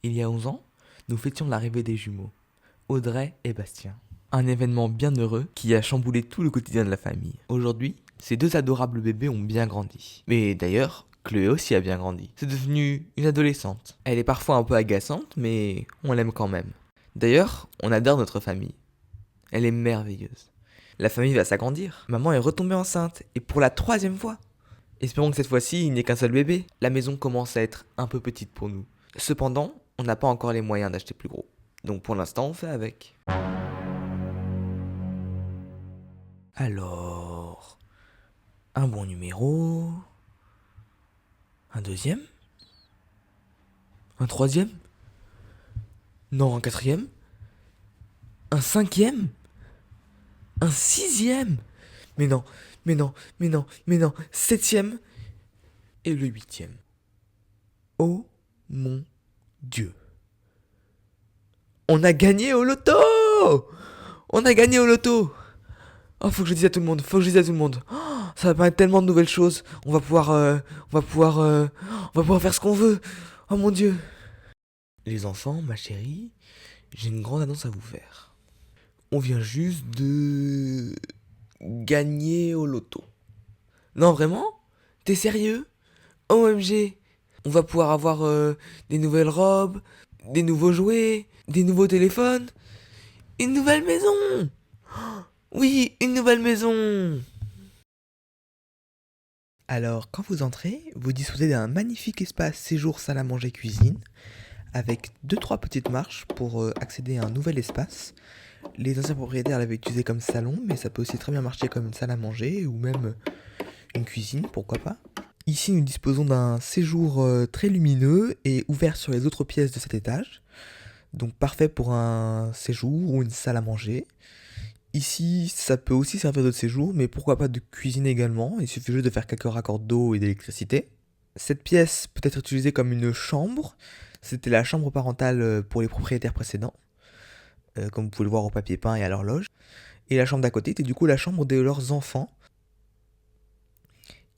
Il y a 11 ans, nous fêtions l'arrivée des jumeaux, Audrey et Bastien. Un événement bien heureux qui a chamboulé tout le quotidien de la famille. Aujourd'hui, ces deux adorables bébés ont bien grandi. Mais d'ailleurs, Chloé aussi a bien grandi. C'est devenu une adolescente. Elle est parfois un peu agaçante, mais on l'aime quand même. D'ailleurs, on adore notre famille. Elle est merveilleuse. La famille va s'agrandir. Maman est retombée enceinte, et pour la 3e fois. Espérons que cette fois-ci, il n'y ait qu'un seul bébé. La maison commence à être un peu petite pour nous. Cependant, on n'a pas encore les moyens d'acheter plus gros. Donc pour l'instant, on fait avec. Alors, un bon numéro, un deuxième, un troisième, non, un quatrième, un cinquième, un sixième, mais non, mais non, mais non, mais non, septième et le 8e. Oh mon Dieu. On a gagné au loto! On a gagné au loto! Oh, faut que je dise à tout le monde, faut que je dise à tout le monde. Oh, ça va permettre tellement de nouvelles choses. On va pouvoir faire ce qu'on veut. Oh mon Dieu. Les enfants, ma chérie, j'ai une grande annonce à vous faire. On vient juste de gagner au loto. Non, vraiment? T'es sérieux? OMG. On va pouvoir avoir des nouvelles robes, des nouveaux jouets, des nouveaux téléphones, une nouvelle maison. Oui, une nouvelle maison. Alors, quand vous entrez, vous disposez d'un magnifique espace séjour salle à manger cuisine, avec 2-3 petites marches pour accéder à un nouvel espace. Les anciens propriétaires l'avaient utilisé comme salon, mais ça peut aussi très bien marcher comme une salle à manger, ou même une cuisine, pourquoi pas. Ici, nous disposons d'un séjour très lumineux et ouvert sur les autres pièces de cet étage, donc parfait pour un séjour ou une salle à manger. Ici, ça peut aussi servir de séjour, mais pourquoi pas de cuisine également, il suffit juste de faire quelques raccords d'eau et d'électricité. Cette pièce peut être utilisée comme une chambre, c'était la chambre parentale pour les propriétaires précédents, comme vous pouvez le voir au papier peint et à l'horloge. Et la chambre d'à côté était du coup la chambre de leurs enfants.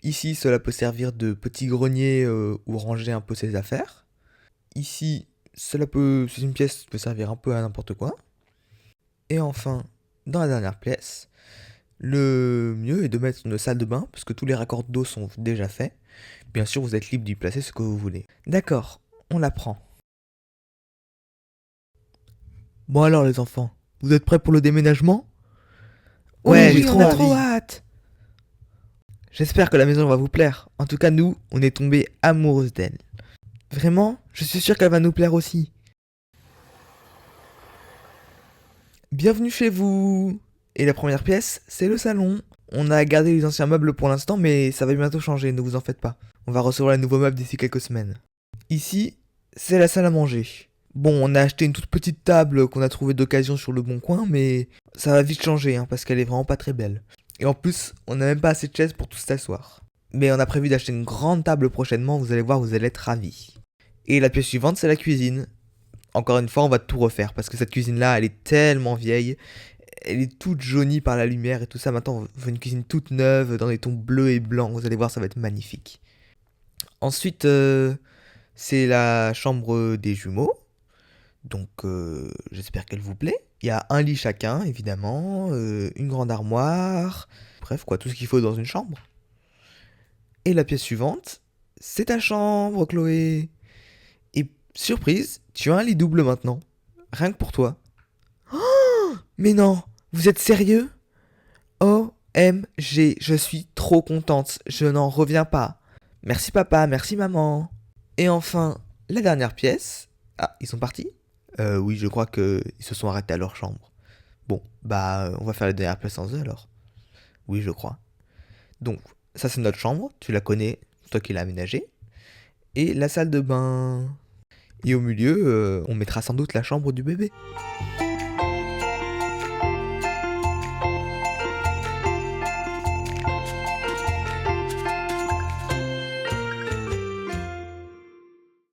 Ici, cela peut servir de petit grenier où ranger un peu ses affaires. Ici, c'est une pièce qui peut servir un peu à n'importe quoi. Et enfin, dans la dernière pièce, le mieux est de mettre une salle de bain, puisque tous les raccords d'eau sont déjà faits. Bien sûr, vous êtes libre d'y placer ce que vous voulez. D'accord, on la prend. Bon alors les enfants, vous êtes prêts pour le déménagement? Ouais, j'ai trop hâte. J'espère que la maison va vous plaire. En tout cas, nous, on est tombés amoureuses d'elle. Vraiment? Je suis sûre qu'elle va nous plaire aussi. Bienvenue chez vous. Et la première pièce, c'est le salon. On a gardé les anciens meubles pour l'instant, mais ça va bientôt changer, ne vous en faites pas. On va recevoir les nouveaux meubles d'ici quelques semaines. Ici, c'est la salle à manger. Bon, on a acheté une toute petite table qu'on a trouvée d'occasion sur le bon coin, mais ça va vite changer, hein, parce qu'elle est vraiment pas très belle. Et en plus, on n'a même pas assez de chaises pour tous s'asseoir. Mais on a prévu d'acheter une grande table prochainement, vous allez voir, vous allez être ravis. Et la pièce suivante, c'est la cuisine. Encore une fois, on va tout refaire, parce que cette cuisine-là, elle est tellement vieille. Elle est toute jaunie par la lumière et tout ça. Maintenant, on veut une cuisine toute neuve, dans des tons bleus et blancs. Vous allez voir, ça va être magnifique. Ensuite, c'est la chambre des jumeaux. Donc, j'espère qu'elle vous plaît. Il y a un lit chacun, évidemment, une grande armoire, bref, quoi, tout ce qu'il faut dans une chambre. Et la pièce suivante, c'est ta chambre, Chloé. Et surprise, tu as un lit double maintenant, rien que pour toi. Mais non, vous êtes sérieux? OMG, je suis trop contente, je n'en reviens pas. Merci papa, merci maman. Et enfin, la dernière pièce. Ah, ils sont partis? Oui, je crois qu'ils se sont arrêtés à leur chambre. Bon, bah, on va faire la dernière pièce sans eux alors. Oui, je crois. Donc, ça c'est notre chambre, tu la connais, toi qui l'as aménagée. Et la salle de bain. Et au milieu, on mettra sans doute la chambre du bébé.